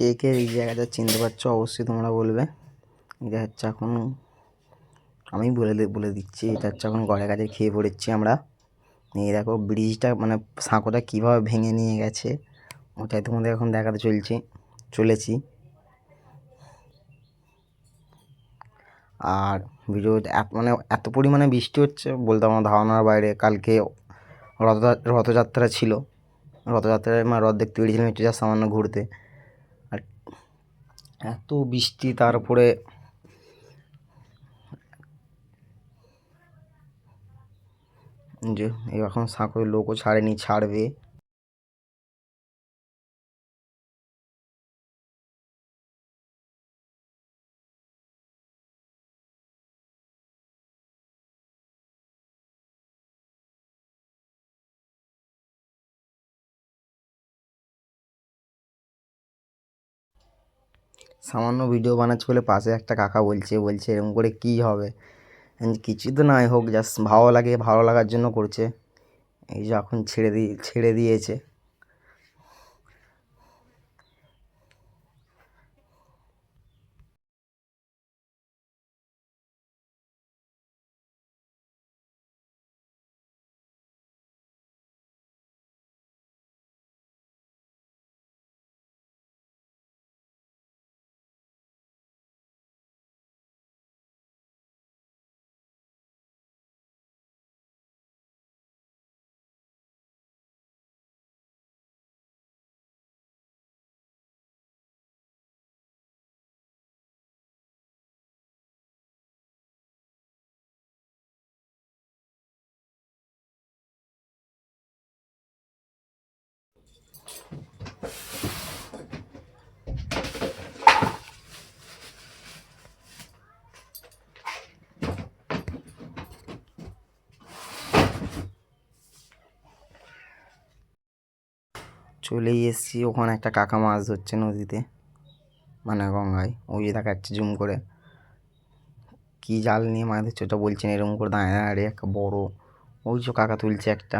কে কে এই জায়গাটা চিনতে পারছো অবশ্যই তোমরা বলবে। এটা হচ্ছে এখন আমি বলে দিচ্ছি, এটা হচ্ছে এখন গড়ের কাছে খেয়ে পড়েছি আমরা। এই দেখো ব্রিজটা মানে সাঁকোটা কীভাবে ভেঙে নিয়ে গেছে ওটাই তোমাদের এখন দেখাতে চলেছি। আর ভিডিও মানে এত পরিমাণে বৃষ্টি হচ্ছে বলতে আমার ধারণার বাইরে। কালকে রথযাত্রা ছিল, রথযাত্রায় রথ দেখতে বেরিয়েছিলাম একটু যা সামান্য ঘুরতে, আর এত বৃষ্টি তারপরে যে এখন সাঁকোর লোকও ছাড়বে। সামান্য ভিডিও বানাচ্ছি বলে পাশে একটা কাকা বলছে এরকম করে কী হবে। কিছু তো নাই হোক, জাস্ট ভালো লাগার জন্য করছে। এই যে এখন ছেড়ে দিয়েছে। চলেই এসেছি, ওখানে একটা কাকা মাছ ধরছে নদীতে, মানে গঙ্গায়। ওই যে দেখাচ্ছে জুম করে কী জাল নিয়ে মাছ ধরছে ওটা বলছেন, এরকম করে দাঁড়িয়ে একটা বড় ওই যে কাকা তুলছে একটা।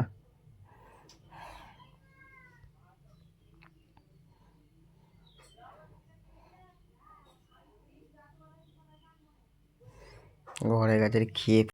ঘরের কাছে খেয়ে